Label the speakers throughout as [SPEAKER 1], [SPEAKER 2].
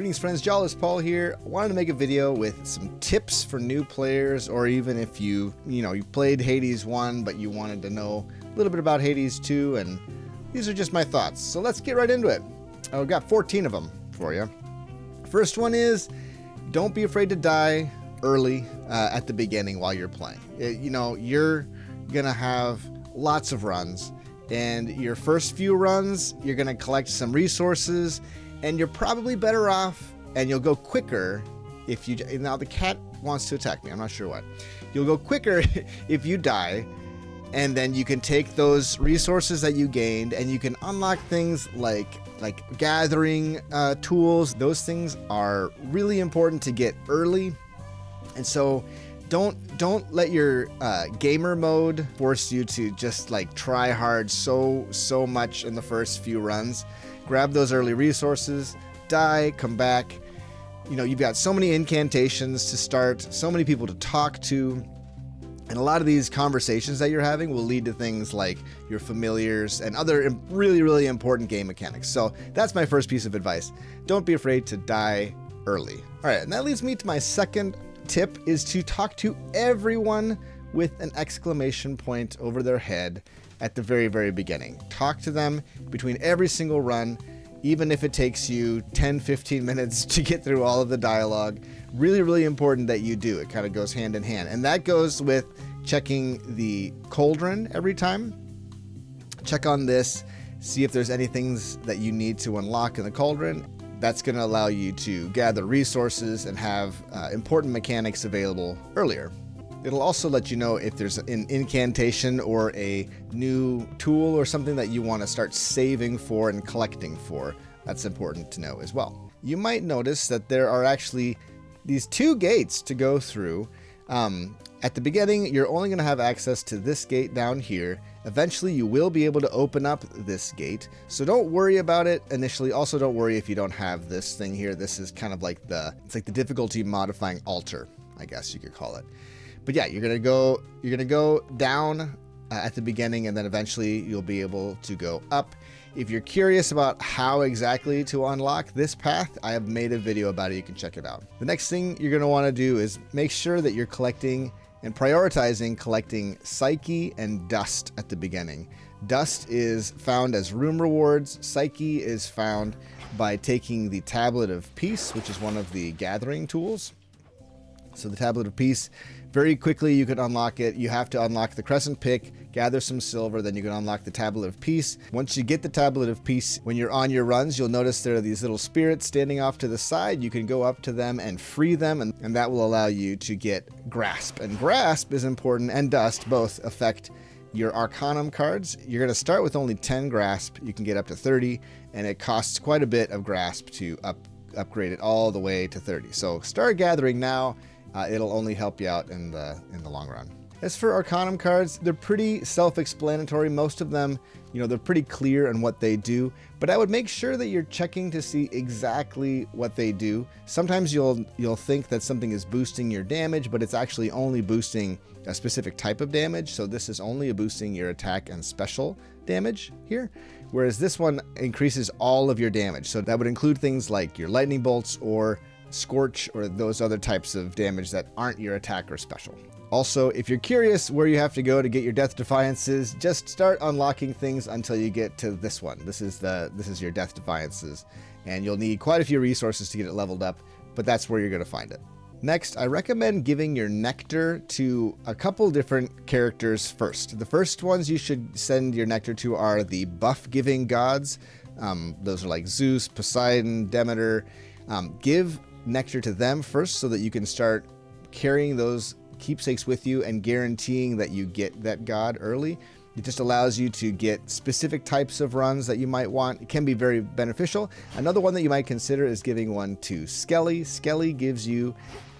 [SPEAKER 1] Greetings friends, Jawless Paul here. I wanted to make a video with some tips for new players, or even if you played Hades 1 but you wanted to know a little bit about Hades 2, and these are just my thoughts. So let's get right into it. I've got 14 of them for you. First one is, don't be afraid to die early at the beginning while you're playing. You're gonna have lots of runs, and your first few runs you're gonna collect some resources, and you're probably better off, and you'll go quicker if you... Now the cat wants to attack me, I'm not sure what. You'll go quicker if you die, and then you can take those resources that you gained and you can unlock things like gathering tools. Those things are really important to get early, and so don't let your gamer mode force you to just try hard so much in the first few runs. Grab those early resources, die, come back. You've got so many incantations to start, so many people to talk to, and a lot of these conversations that you're having will lead to things like your familiars and other really important game mechanics. So that's my first piece of advice. Don't be afraid to die early. All right, and that leads me to my second tip, is to talk to everyone with an exclamation point over their head at the very beginning. Talk to them between every single run, even if it takes you 10-15 minutes to get through all of the dialogue. Really important that you do. It kind of goes hand in hand, and that goes with checking the cauldron every time. Check on this, see if there's any things that you need to unlock in the cauldron. That's going to allow you to gather resources and have important mechanics available earlier. It'll also let you know if there's an incantation or a new tool or something that you want to start saving for and collecting for. That's important to know as well. You might notice that there are actually these two gates to go through. At the beginning, you're only going to have access to this gate down here. Eventually, you will be able to open up this gate, so don't worry about it initially. Also, don't worry if you don't have this thing here. This is kind of like the difficulty modifying altar, I guess you could call it. But yeah, you're gonna go down at the beginning, and then eventually you'll be able to go up. If you're curious about how exactly to unlock this path, I have made a video about it. You can check it out. The next thing you're gonna want to do is make sure that you're collecting and prioritizing collecting Psyche and Dust at the beginning. Dust is found as room rewards. Psyche is found by taking the Tablet of Peace, which is one of the gathering tools. So the Tablet of Peace, very quickly you can unlock it. You have to unlock the Crescent Pick, gather some silver, then you can unlock the Tablet of Peace. Once you get the Tablet of Peace, when you're on your runs, you'll notice there are these little spirits standing off to the side. You can go up to them and free them, and that will allow you to get Grasp. And Grasp is important, and Dust both affect your Arcanum cards. You're going to start with only 10 Grasp. You can get up to 30, and it costs quite a bit of Grasp to upgrade it all the way to 30. So start gathering now. It'll only help you out in the long run. As for Arcanum cards, they're pretty self-explanatory. Most of them, they're pretty clear on what they do, but I would make sure that you're checking to see exactly what they do. Sometimes you'll think that something is boosting your damage, but it's actually only boosting a specific type of damage. So this is only boosting your attack and special damage here, whereas this one increases all of your damage. So that would include things like your lightning bolts or Scorch or those other types of damage that aren't your attack or special. Also, if you're curious where you have to go to get your Death Defiances, just start unlocking things until you get to this one. This is your Death Defiances, and you'll need quite a few resources to get it leveled up, but that's where you're going to find it. Next, I recommend giving your nectar to a couple different characters first. The first ones you should send your nectar to are the buff-giving gods. Those are like Zeus, Poseidon, Demeter. Give nectar to them first so that you can start carrying those keepsakes with you and guaranteeing that you get that god early. It just allows you to get specific types of runs that you might want. It can be very beneficial. Another one that you might consider is giving one to Skelly. Skelly gives you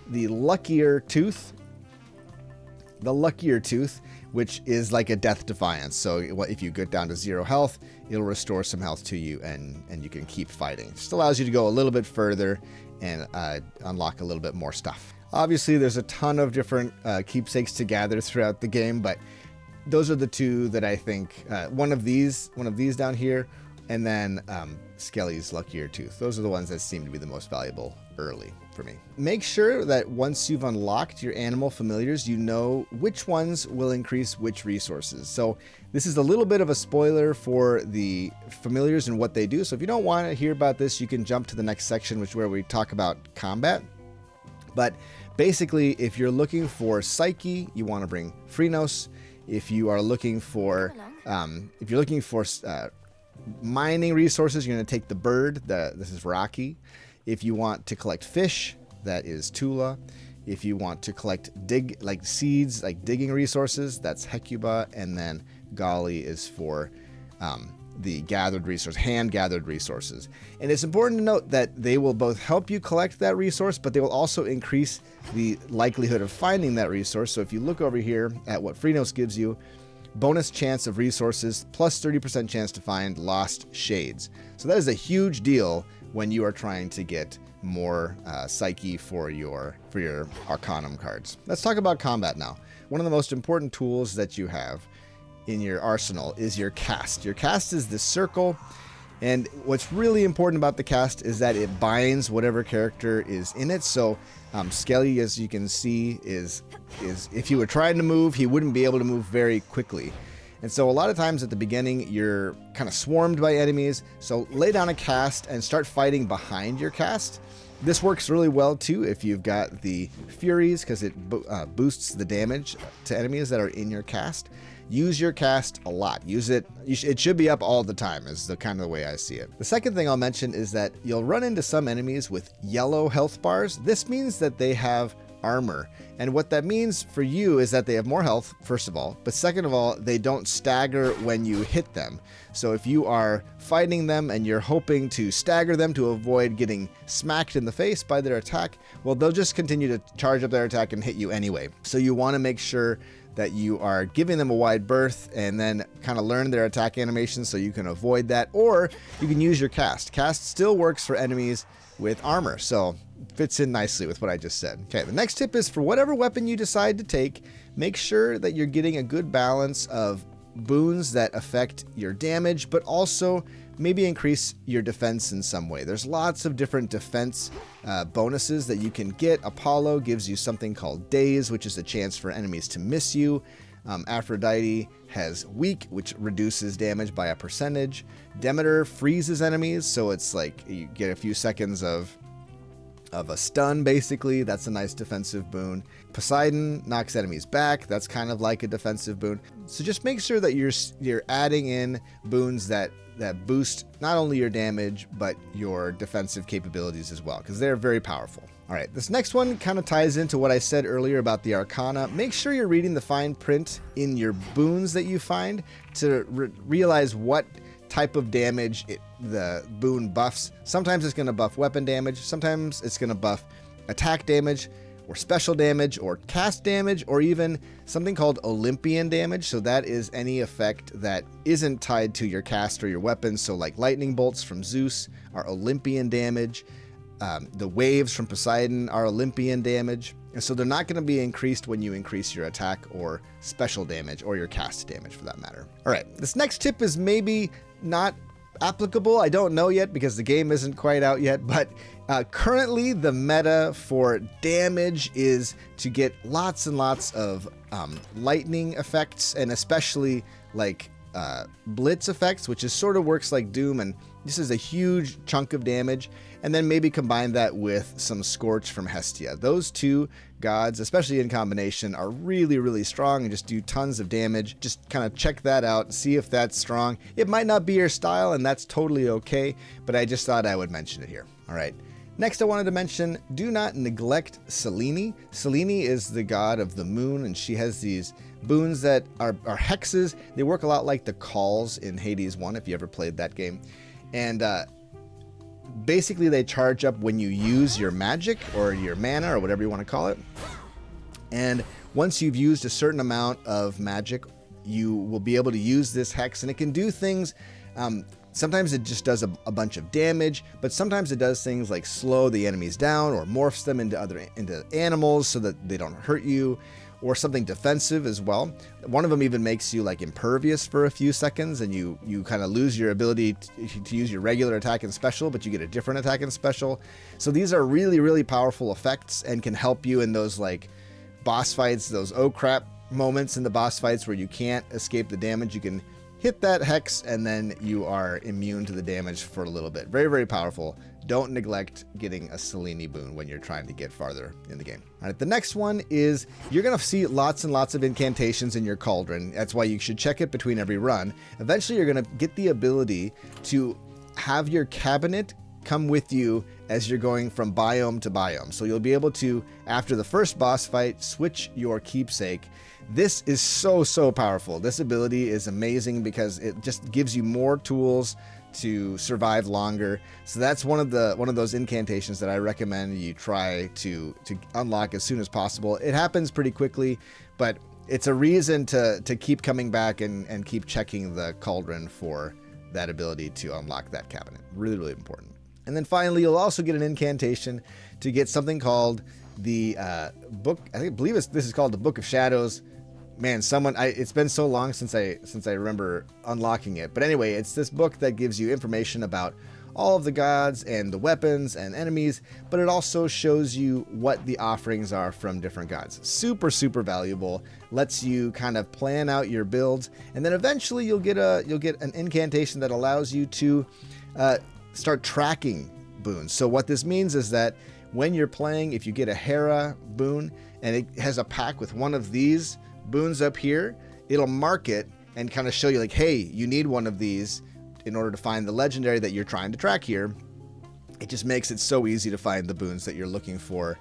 [SPEAKER 1] the luckier tooth. The luckier tooth, which is like a Death Defiance. So if you get down to 0 health, it'll restore some health to you, and you can keep fighting. It just allows you to go a little bit further and unlock a little bit more stuff. Obviously, there's a ton of different keepsakes to gather throughout the game, but those are the two that I think. One of these down here, and then Skelly's Luckier Tooth. Those are the ones that seem to be the most valuable early for me. Make sure that once you've unlocked your animal familiars, you know which ones will increase which resources. So this is a little bit of a spoiler for the familiars and what they do. So if you don't want to hear about this, you can jump to the next section, which is where we talk about combat. But basically, if you're looking for Psyche, you want to bring Phrynos. If you are looking for, mining resources, you're going to take the bird. This is Rocky. If you want to collect fish, that is Tula. If you want to collect seeds, like digging resources, that's Hecuba. And then Gali is for the gathered resource, hand gathered resources. And it's important to note that they will both help you collect that resource, but they will also increase the likelihood of finding that resource. So if you look over here at what Phrynos gives you, bonus chance of resources plus 30% chance to find lost shades. So that is a huge deal when you are trying to get more Psyche for your Arcanum cards. Let's talk about combat now. One of the most important tools that you have in your arsenal is your cast. Your cast is this circle, and what's really important about the cast is that it binds whatever character is in it. So Skelly, as you can see, is if he were trying to move, he wouldn't be able to move very quickly. And so a lot of times at the beginning, you're kind of swarmed by enemies. So lay down a cast and start fighting behind your cast. This works really well too if you've got the Furies, because it boosts the damage to enemies that are in your cast. Use your cast a lot. Use it. It should be up all the time is the kind of the way I see it. The second thing I'll mention is that you'll run into some enemies with yellow health bars. This means that they have armor. And what that means for you is that they have more health, first of all, but second of all, they don't stagger when you hit them. So if you are fighting them and you're hoping to stagger them to avoid getting smacked in the face by their attack, well, they'll just continue to charge up their attack and hit you anyway. So you want to make sure that you are giving them a wide berth and then kind of learn their attack animations so you can avoid that, or you can use your cast. Cast still works for enemies with armor, so fits in nicely with what I just said. Okay, the next tip is for whatever weapon you decide to take, make sure that you're getting a good balance of boons that affect your damage, but also maybe increase your defense in some way. There's lots of different defense bonuses that you can get. Apollo gives you something called Daze, which is a chance for enemies to miss you. Aphrodite has Weak, which reduces damage by a percentage. Demeter freezes enemies, so it's like you get a few seconds of a stun, basically. That's a nice defensive boon. Poseidon knocks enemies back. That's kind of like a defensive boon. So just make sure that you're adding in boons that boost not only your damage, but your defensive capabilities as well, because they're very powerful. All right, this next one kind of ties into what I said earlier about the Arcana. Make sure you're reading the fine print in your boons that you find to realize what type of damage the boon buffs. Sometimes it's going to buff weapon damage, sometimes it's going to buff attack damage, or special damage, or cast damage, or even something called Olympian damage. So that is any effect that isn't tied to your cast or your weapon. So like lightning bolts from Zeus are Olympian damage. The waves from Poseidon are Olympian damage. And so they're not going to be increased when you increase your attack or special damage, or your cast damage for that matter. All right, this next tip is maybe not applicable. I don't know yet because the game isn't quite out yet, but currently the meta for damage is to get lots and lots of lightning effects, and especially like blitz effects, which is sort of works like Doom, and this is a huge chunk of damage. And then maybe combine that with some Scorch from Hestia. Those two gods, especially in combination, are really, really strong and just do tons of damage. Just kind of check that out, see if that's strong. It might not be your style, and that's totally okay, but I just thought I would mention it here. All right. Next, I wanted to mention, do not neglect Selene. Selene is the god of the moon, and she has these boons that are hexes. They work a lot like the calls in Hades 1, if you ever played that game. And basically they charge up when you use your magic or your mana or whatever you want to call it. And once you've used a certain amount of magic, you will be able to use this hex, and it can do things. Sometimes it just does a bunch of damage, but sometimes it does things like slow the enemies down or morphs them into animals so that they don't hurt you, or something defensive as well. One of them even makes you like impervious for a few seconds, and you kind of lose your ability to use your regular attack and special, but you get a different attack and special. So these are really, really powerful effects and can help you in those like boss fights, those oh crap moments in the boss fights where you can't escape the damage. You can hit that hex and then you are immune to the damage for a little bit. Very, very powerful. Don't neglect getting a Selene boon when you're trying to get farther in the game. All right, the next one is you're going to see lots and lots of incantations in your cauldron. That's why you should check it between every run. Eventually, you're going to get the ability to have your cabinet come with you as you're going from biome to biome. So you'll be able to, after the first boss fight, switch your keepsake. This is so, so powerful. This ability is amazing because it just gives you more tools to survive longer. So that's one of those incantations that I recommend you try to unlock as soon as possible. It happens pretty quickly, but it's a reason to keep coming back and keep checking the cauldron for that ability to unlock that cabinet. Really, really important. And then finally, you'll also get an incantation to get something called the book. I believe this is called the Book of Shadows. Man, it's been so long since I remember unlocking it. But anyway, it's this book that gives you information about all of the gods and the weapons and enemies, but it also shows you what the offerings are from different gods. Super, super valuable. Lets you kind of plan out your builds, and then eventually you'll get an incantation that allows you to start tracking boons. So what this means is that when you're playing, if you get a Hera boon and it has a pack with one of these boons up here, it'll mark it and kind of show you like, hey, you need one of these in order to find the legendary that you're trying to track here. It just makes it so easy to find the boons that you're looking for.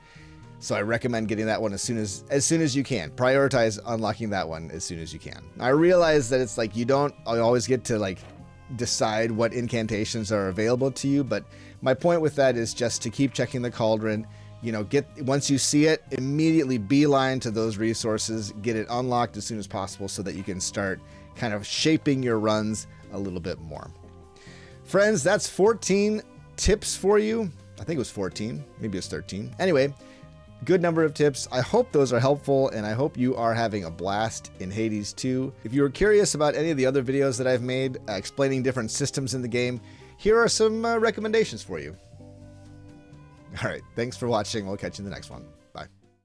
[SPEAKER 1] So I recommend getting that one as soon as you can. Prioritize unlocking that one as soon as you can. I realize that it's like you don't always get to like decide what incantations are available to you, but my point with that is just to keep checking the cauldron. You know, once you see it, immediately beeline to those resources, get it unlocked as soon as possible so that you can start kind of shaping your runs a little bit more. Friends, that's 14 tips for you. I think it was 14, maybe it was 13. Anyway, good number of tips. I hope those are helpful, and I hope you are having a blast in Hades 2. If you were curious about any of the other videos that I've made explaining different systems in the game, here are some recommendations for you. All right, thanks for watching. We'll catch you in the next one.